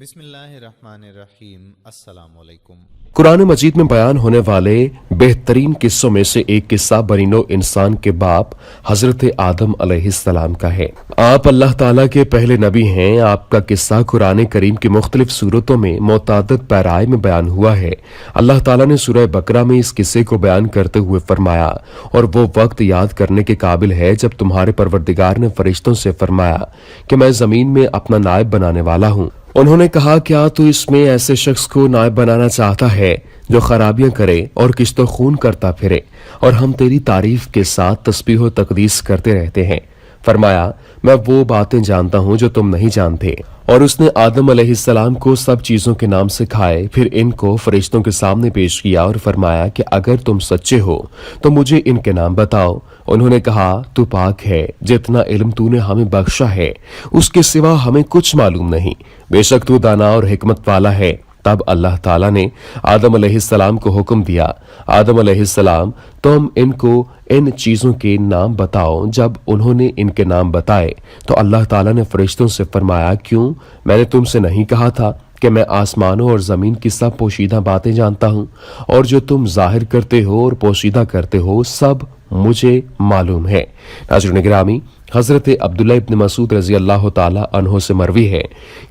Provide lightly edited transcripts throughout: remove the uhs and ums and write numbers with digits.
بسم اللہ الرحمن الرحیم۔ السلام علیکم۔ قرآن مجید میں بیان ہونے والے بہترین قصوں میں سے ایک قصہ بنی نوع انسان کے باپ حضرت آدم علیہ السلام کا ہے۔ آپ اللہ تعالیٰ کے پہلے نبی ہیں۔ آپ کا قصہ قرآن کریم کی مختلف صورتوں میں متعدد پیرائے میں بیان ہوا ہے۔ اللہ تعالیٰ نے سورہ بقرہ میں اس قصے کو بیان کرتے ہوئے فرمایا، اور وہ وقت یاد کرنے کے قابل ہے جب تمہارے پروردگار نے فرشتوں سے فرمایا کہ میں زمین میں اپنا نائب بنانے والا ہوں۔ انہوں نے کہا، کیا تو اس میں ایسے شخص کو نائب بنانا چاہتا ہے جو خرابیاں کرے اور کشت و خون کرتا پھرے، اور ہم تیری تعریف کے ساتھ تسبیح و تقدیس کرتے رہتے ہیں؟ فرمایا، میں وہ باتیں جانتا ہوں جو تم نہیں جانتے۔ اور اس نے آدم علیہ السلام کو سب چیزوں کے نام سکھائے، پھر ان کو فرشتوں کے سامنے پیش کیا اور فرمایا کہ اگر تم سچے ہو تو مجھے ان کے نام بتاؤ۔ انہوں نے کہا، تو پاک ہے، جتنا علم تو نے ہمیں بخشا ہے اس کے سوا ہمیں کچھ معلوم نہیں، بے شک تو دانا اور حکمت والا ہے۔ تب اللہ تعالیٰ نے آدم علیہ السلام کو حکم دیا، آدم علیہ السلام، تم ان کو ان چیزوں کے نام بتاؤ۔ جب انہوں نے ان کے نام بتائے تو اللہ تعالیٰ نے فرشتوں سے فرمایا، کیوں؟ میں نے تم سے نہیں کہا تھا کہ میں آسمانوں اور زمین کی سب پوشیدہ باتیں جانتا ہوں، اور جو تم ظاہر کرتے ہو اور پوشیدہ کرتے ہو سب مجھے معلوم ہے۔ ناظرین گرامی، حضرت عبداللہ ابن مسعود رضی اللہ تعالی عنہ سے مروی ہے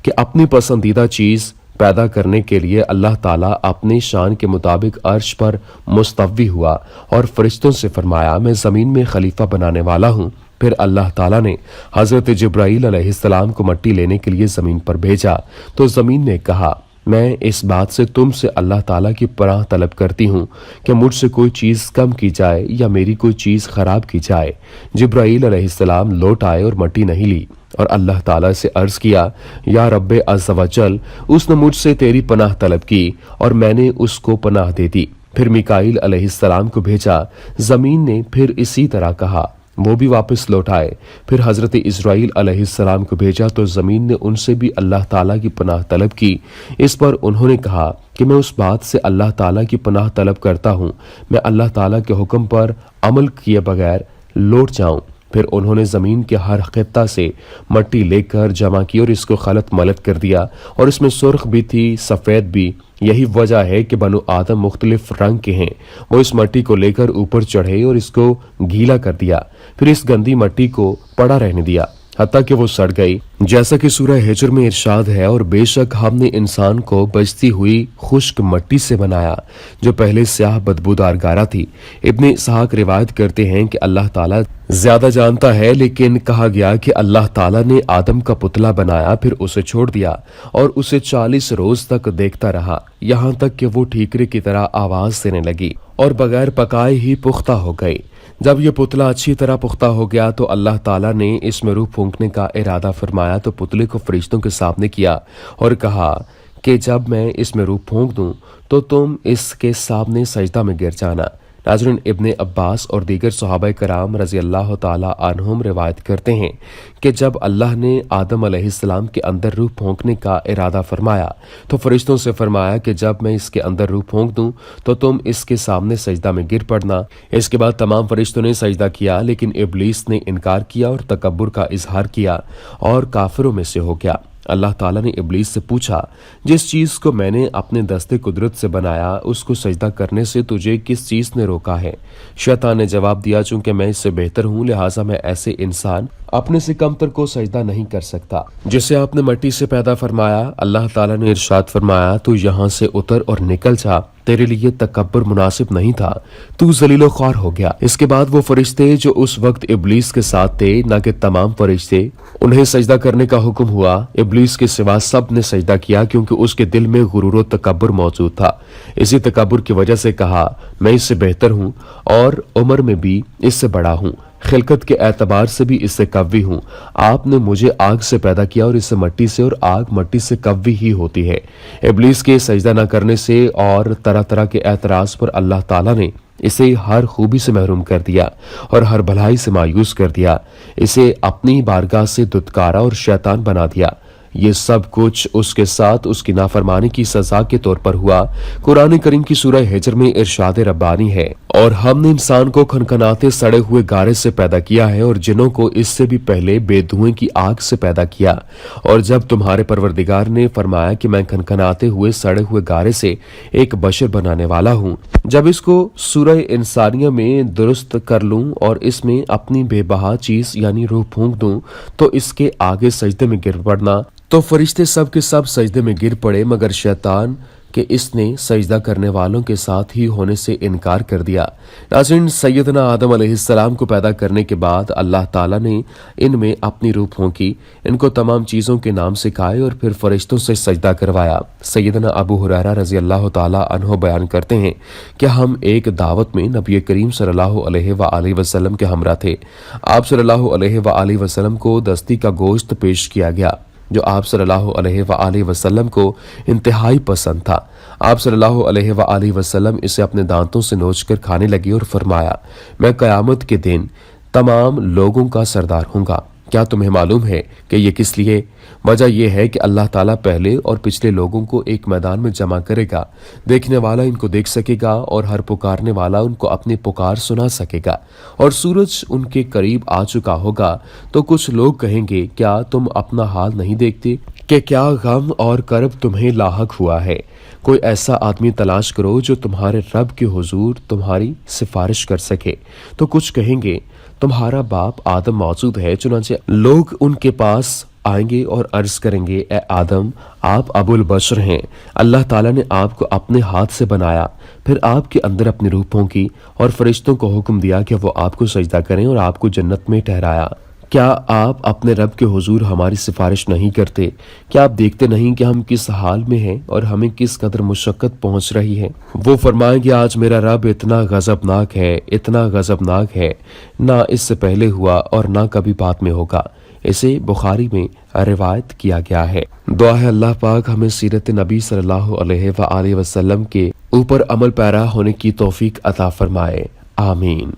کہ اپنی پسندیدہ چیز پیدا کرنے کے لیے اللہ تعالیٰ اپنی شان کے مطابق عرش پر مستوی ہوا اور فرشتوں سے فرمایا، میں زمین میں خلیفہ بنانے والا ہوں۔ پھر اللہ تعالیٰ نے حضرت جبرائیل علیہ السلام کو مٹی لینے کے لیے زمین پر بھیجا تو زمین نے کہا، میں اس بات سے تم سے اللہ تعالیٰ کی پناہ طلب کرتی ہوں کہ مجھ سے کوئی چیز کم کی جائے یا میری کوئی چیز خراب کی جائے۔ جبرائیل علیہ السلام لوٹ آئے اور مٹی نہیں لی، اور اللہ تعالیٰ سے عرض کیا، یا رب عز و جل، اس نے مجھ سے تیری پناہ طلب کی اور میں نے اس کو پناہ دے دی۔ پھر میکائیل علیہ السلام کو بھیجا، زمین نے پھر اسی طرح کہا، وہ بھی واپس لوٹ آئے۔ پھر حضرت اسرائیل علیہ السلام کو بھیجا تو زمین نے ان سے بھی اللہ تعالیٰ کی پناہ طلب کی۔ اس پر انہوں نے کہا کہ میں اس بات سے اللہ تعالیٰ کی پناہ طلب کرتا ہوں میں اللہ تعالیٰ کے حکم پر عمل کیے بغیر لوٹ جاؤں۔ پھر انہوں نے زمین کے ہر خطہ سے مٹی لے کر جمع کی اور اس کو خلط ملط کر دیا، اور اس میں سرخ بھی تھی، سفید بھی۔ یہی وجہ ہے کہ بنو آدم مختلف رنگ کے ہیں۔ وہ اس مٹی کو لے کر اوپر چڑھے اور اس کو گیلا کر دیا، پھر اس گندی مٹی کو پڑا رہنے دیا حتیٰ کہ وہ سڑ گئی، جیسا کہ سورہ ہجر میں ارشاد ہے، اور بے شک ہم نے انسان کو بجتی ہوئی خشک مٹی سے بنایا جو پہلے سیاہ بدبودار گارا تھی۔ ابن اسحاق روایت کرتے ہیں کہ اللہ تعالیٰ زیادہ جانتا ہے، لیکن کہا گیا کہ اللہ تعالیٰ نے آدم کا پتلا بنایا، پھر اسے چھوڑ دیا اور اسے 40 روز تک دیکھتا رہا، یہاں تک کہ وہ ٹھیکرے کی طرح آواز دینے لگی اور بغیر پکائے ہی پختہ ہو گئی۔ جب یہ پتلا اچھی طرح پختہ ہو گیا تو اللہ تعالیٰ نے اس میں روح پھونکنے کا ارادہ فرمایا تو پتلے کو فرشتوں کے سامنے کیا اور کہا کہ جب میں اس میں روح پھونک دوں تو تم اس کے سامنے سجدہ میں گر جانا۔ ناظرین، ابن عباس اور دیگر صحابہ کرام رضی اللہ تعالی عنہم روایت کرتے ہیں کہ جب اللہ نے آدم علیہ السلام کے اندر روح پھونکنے کا ارادہ فرمایا تو فرشتوں سے فرمایا کہ جب میں اس کے اندر روح پھونک دوں تو تم اس کے سامنے سجدہ میں گر پڑنا۔ اس کے بعد تمام فرشتوں نے سجدہ کیا، لیکن ابلیس نے انکار کیا اور تکبر کا اظہار کیا اور کافروں میں سے ہو گیا۔ اللہ تعالیٰ نے ابلیس سے پوچھا، جس چیز کو میں نے اپنے دست قدرت سے بنایا اس کو سجدہ کرنے سے تجھے کس چیز نے روکا ہے؟ شیطان نے جواب دیا، چونکہ میں اس سے بہتر ہوں لہٰذا میں ایسے انسان اپنے سے کمتر کو سجدہ نہیں کر سکتا جسے آپ نے مٹی سے پیدا فرمایا۔ اللہ تعالیٰ نے ارشاد فرمایا، تو یہاں سے اتر اور نکل جا، تیرے لیے تکبر مناسب نہیں تھا، تو ذلیل و خوار ہو گیا۔ اس کے بعد وہ فرشتے جو اس وقت ابلیس کے ساتھ تھے، نہ کہ تمام فرشتے، انہیں سجدہ کرنے کا حکم ہوا۔ ابلیس کے سوا سب نے سجدہ کیا کیونکہ اس کے دل میں غرور و تکبر موجود تھا۔ اسی تکبر کی وجہ سے کہا، میں اس سے بہتر ہوں اور عمر میں بھی اس سے بڑا ہوں، خلقت کے اعتبار سے بھی اس سے قوی ہوں۔ آپ نے مجھے آگ سے پیدا کیا اور اس سے مٹی سے، اور آگ مٹی سے قوی ہی ہوتی ہے۔ ابلیس کے سجدہ نہ کرنے سے اور طرح طرح کے اعتراض پر اللہ تعالیٰ نے اسے ہر خوبی سے محروم کر دیا اور ہر بھلائی سے مایوس کر دیا، اسے اپنی بارگاہ سے دھتکارا اور شیطان بنا دیا۔ یہ سب کچھ اس کے ساتھ اس کی نافرمانی کی سزا کے طور پر ہوا۔ قرآن کریم کی سورہ ہجر میں ارشاد ربانی ہے، اور ہم نے انسان کو کھنکھناتے سڑے ہوئے گارے سے پیدا کیا ہے اور جنوں کو اس سے بھی پہلے بے دھوئیں کی آگ سے پیدا کیا، اور جب تمہارے پروردگار نے فرمایا کہ میں کھنکھناتے ہوئے سڑے ہوئے گارے سے ایک بشر بنانے والا ہوں، جب اس کو سورہ انسانیہ میں درست کر لوں اور اس میں اپنی بے بہا چیز یعنی روح پھونک دوں تو اس کے آگے سجدے میں گر پڑنا۔ تو فرشتے سب کے سب سجدے میں گر پڑے مگر شیطان کہ اس نے سجدہ کرنے والوں کے ساتھ ہی ہونے سے انکار کر دیا۔ ناظرین، سیدنا آدم علیہ السلام کو پیدا کرنے کے بعد اللہ تعالیٰ نے ان میں اپنی روح پھونکی، ان کو تمام چیزوں کے نام سکھائے اور پھر فرشتوں سے سجدہ کروایا۔ سیدنا ابو ہریرہ رضی اللہ تعالیٰ عنہ بیان کرتے ہیں کہ ہم ایک دعوت میں نبی کریم صلی اللہ علیہ وآلہ وسلم کے ہمراہ تھے۔ آپ صلی اللہ علیہ وآلہ وسلم کو دستی کا گوشت پیش کیا گیا جو آپ صلی اللہ علیہ وآلہ وسلم کو انتہائی پسند تھا۔ آپ صلی اللہ علیہ وآلہ وسلم اسے اپنے دانتوں سے نوچ کر کھانے لگے اور فرمایا، میں قیامت کے دن تمام لوگوں کا سردار ہوں گا۔ کیا تمہیں معلوم ہے کہ یہ کس لیے؟ وجہ یہ ہے کہ اللہ تعالیٰ پہلے اور پچھلے لوگوں کو ایک میدان میں جمع کرے گا، دیکھنے والا ان کو دیکھ سکے گا اور ہر پکارنے والا ان کو اپنی پکار سنا سکے گا، اور سورج ان کے قریب آ چکا ہوگا تو کچھ لوگ کہیں گے، کیا تم اپنا حال نہیں دیکھتے کہ کیا غم اور کرب تمہیں لاحق ہوا ہے؟ کوئی ایسا آدمی تلاش کرو جو تمہارے رب کے حضور تمہاری سفارش کر سکے۔ تو کچھ کہیں گے، تمہارا باپ آدم موجود ہے۔ چنانچہ لوگ ان کے پاس آئیں گے اور عرض کریں گے، اے آدم، آپ ابو البشر ہیں، اللہ تعالیٰ نے آپ کو اپنے ہاتھ سے بنایا، پھر آپ کے اندر اپنی روح پھونکی اور فرشتوں کو حکم دیا کہ وہ آپ کو سجدہ کریں اور آپ کو جنت میں ٹھہرایا۔ کیا آپ اپنے رب کے حضور ہماری سفارش نہیں کرتے؟ کیا آپ دیکھتے نہیں کہ ہم کس حال میں ہیں اور ہمیں کس قدر مشقت پہنچ رہی ہے؟ وہ فرمائیں گے، آج میرا رب اتنا غضبناک ہے، اتنا غضبناک ہے، نہ اس سے پہلے ہوا اور نہ کبھی بعد میں ہوگا۔ اسے بخاری میں روایت کیا گیا ہے۔ دعا ہے اللہ پاک ہمیں سیرت نبی صلی اللہ علیہ وآلہ وسلم کے اوپر عمل پیرا ہونے کی توفیق عطا فرمائے، آمین۔